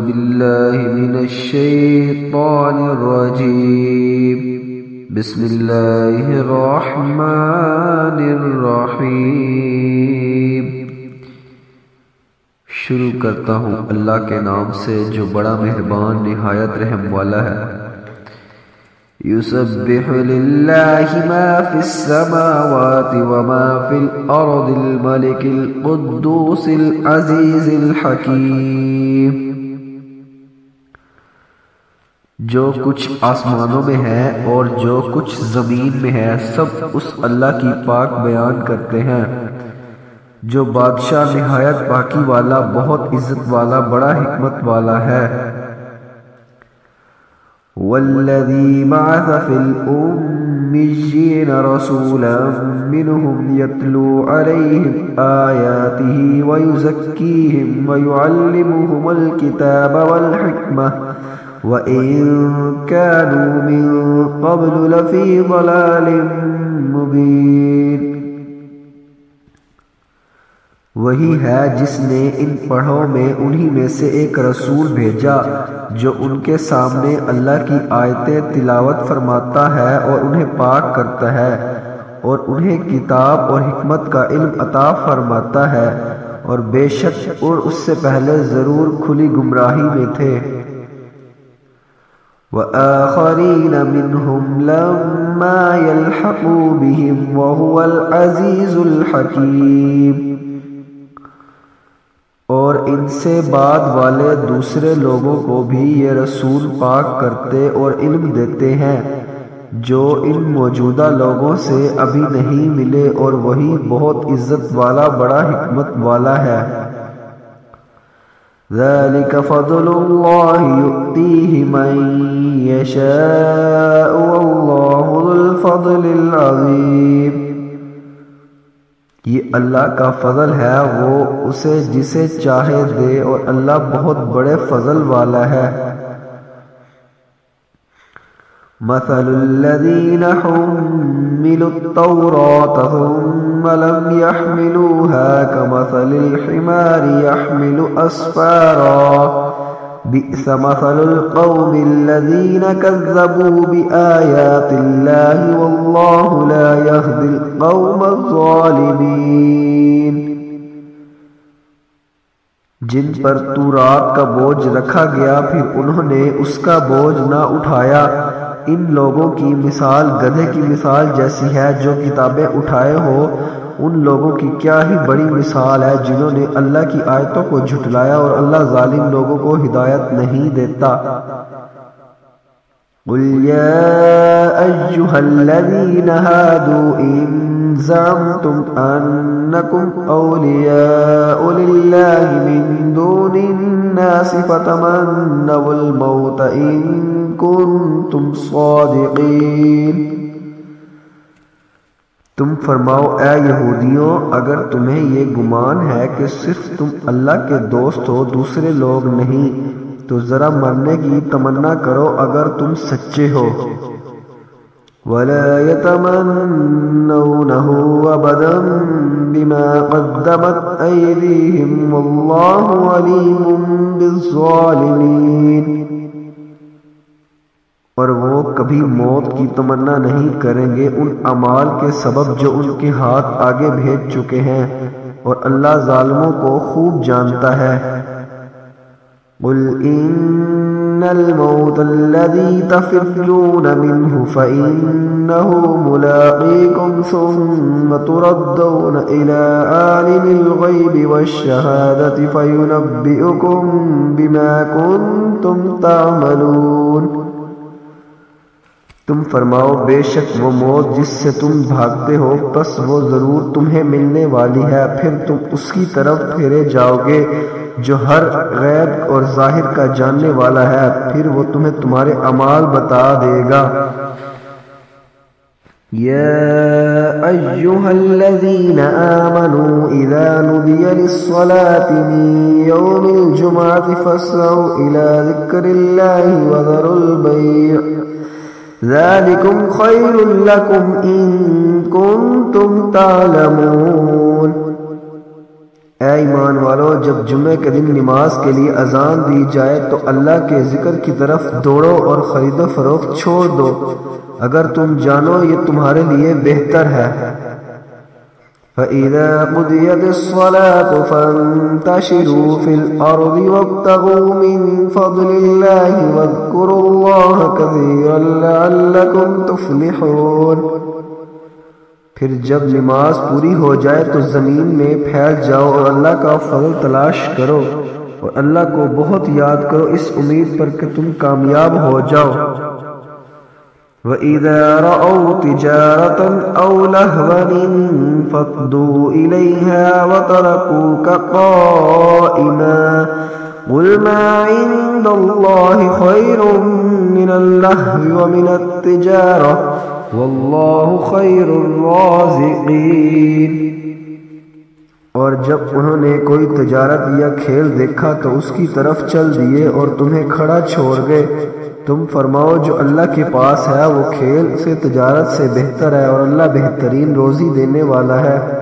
بالله من الشيطان الرجيم بسم الله الرحمن الرحیم۔ شروع کرتا ہوں اللہ کے نام سے جو بڑا مہربان نہایت رحم والا ہے۔ يسبح لله ما في السماوات وما في الأرض الملك القدوس العزيز الحكيم۔ جو کچھ آسمانوں میں ہے اور جو کچھ زمین میں ہے سب اس اللہ کی پاک بیان کرتے ہیں جو بادشاہ نہایت پاکی والا بہت عزت والا بڑا حکمت والا ہے۔ والذی بعث فی الأمیین رسولا منهم یتلو علیہم آیاتہ ویزکیہم ویعلمہم الکتاب والحکمہ وَإِن كَانُوا مِن قَبْلُ لَفِي ضَلَالٍ مُبِينٍ۔ وہی ہے جس نے ان پڑھوں میں انہی میں سے ایک رسول بھیجا جو ان کے سامنے اللہ کی آیتیں تلاوت فرماتا ہے اور انہیں پاک کرتا ہے اور انہیں کتاب اور حکمت کا علم عطا فرماتا ہے، اور بے شک اور اس سے پہلے ضرور کھلی گمراہی میں تھے۔ وآخرین منہم لما یلحقوا بہم وہو العزیز الحکیم۔ اور ان سے بعد والے دوسرے لوگوں کو بھی یہ رسول پاک کرتے اور علم دیتے ہیں جو ان موجودہ لوگوں سے ابھی نہیں ملے، اور وہی بہت عزت والا بڑا حکمت والا ہے۔ ذَلِكَ فَضْلُ اللَّهِ يُؤْتِيهِ مَن يَشَاءُ وَاللَّهُ ذُو الْفَضْلِ الْعَظِيمِ۔ یہ اللہ کا فضل ہے، وہ اسے جسے چاہے دے، اور اللہ بہت بڑے فضل والا ہے۔ مثل الذين حملوا التوراة ثم لم يحملوها كمثل الحمار يحمل أسفارا بئس مثل القوم الذين كذبوا بآيات الله والله لا يهدي القوم الظالمين۔ جن پر تورات کا بوجھ رکھا گیا پھر انہوں نے اس کا بوجھ نہ اٹھایا، ان لوگوں کی مثال گدھے کی مثال جیسی ہے جو کتابیں اٹھائے ہو۔ ان لوگوں کی کیا ہی بڑی مثال ہے جنہوں نے اللہ کی آیتوں کو جھٹلایا، اور اللہ ظالم لوگوں کو ہدایت نہیں دیتا۔ قل یا ایھا الذین ھادوا ان زعمتم انکم اولیاء للہ من دون الناس فتمنوا الموت ان کنتم صادقین۔ تم فرماؤ اے یہودیوں، اگر تمہیں یہ گمان ہے کہ صرف تم اللہ کے دوست ہو دوسرے لوگ نہیں، تو ذرا مرنے کی تمنا کرو اگر تم سچے ہو۔ وَلَا يَتَمَنَّوْنَهُ أَبَدًا بِمَا قَدَّمَتْ أَيْدِيهِمْ وَاللَّهُ عَلِيمٌ بِالظَّالِمِينَ۔ اور وہ کبھی موت کی تمنا نہیں کریں گے ان اعمال کے سبب جو ان کے ہاتھ آگے بھیج چکے ہیں، اور اللہ ظالموں کو خوب جانتا ہے۔ قل ان الموت الذي تفرون منه فإنه ملاقيكم ثم تردون إلى عالم الغيب والشهادة فينبئكم بما كنتم تعملون۔ تم فرماؤ بے شک وہ موت جس سے تم بھاگتے ہو پس وہ ضرور تمہیں ملنے والی ہے، پھر تم اس کی طرف پھیرے جاؤ گے جو ہر غیب اور ظاہر کا جاننے والا ہے، پھر وہ تمہیں تمہارے اعمال بتا دے گا۔ یا ایھا الذین آمنوا اذا نودی للصلاة من یوم الجمعة فاسعوا الى ذکر اللہ وذروا البیع ذالکم خیر لکم ان کنتم تعلمون۔ اے ایمان والو، جب جمعے کے دن نماز کے لیے اذان دی جائے تو اللہ کے ذکر کی طرف دوڑو اور خرید و فروخت چھوڑ دو، اگر تم جانو یہ تمہارے لیے بہتر ہے۔ فَإِذَا قُضِيَتِ الصَّلَاةُ فَانتَشِرُوا فِي الْأَرْضِ وَابْتَغُوا مِن فَضْلِ اللَّهِ وَاذْكُرُوا اللَّهَ كَثِيرًا لَعَلَّكُمْ تُفْلِحُونَ۔ پھر جب نماز پوری ہو جائے تو زمین میں پھیل جاؤ اور اللہ کا فضل تلاش کرو اور اللہ کو بہت یاد کرو اس امید پر کہ تم کامیاب ہو جاؤ۔ وَإِذَا رَأَوْا تِجَارَةً أَوْ لَهْوًا انفَضُّوا إِلَيْهَا وَتَرَكُوكَ قَائِمًا قُلْ مَا عِندَ اللَّهِ خَيْرٌ مِّنَ اللَّهْوِ وَمِنَ التِّجَارَةِ وَاللَّهُ خَيْرُ الرَّازِقِينَ۔ اور جب انہوں نے کوئی تجارت یا کھیل دیکھا تو اس کی طرف چل دیے اور تمہیں کھڑا چھوڑ گئے، تم فرماؤ جو اللہ کے پاس ہے وہ کھیل سے تجارت سے بہتر ہے اور اللہ بہترین روزی دینے والا ہے۔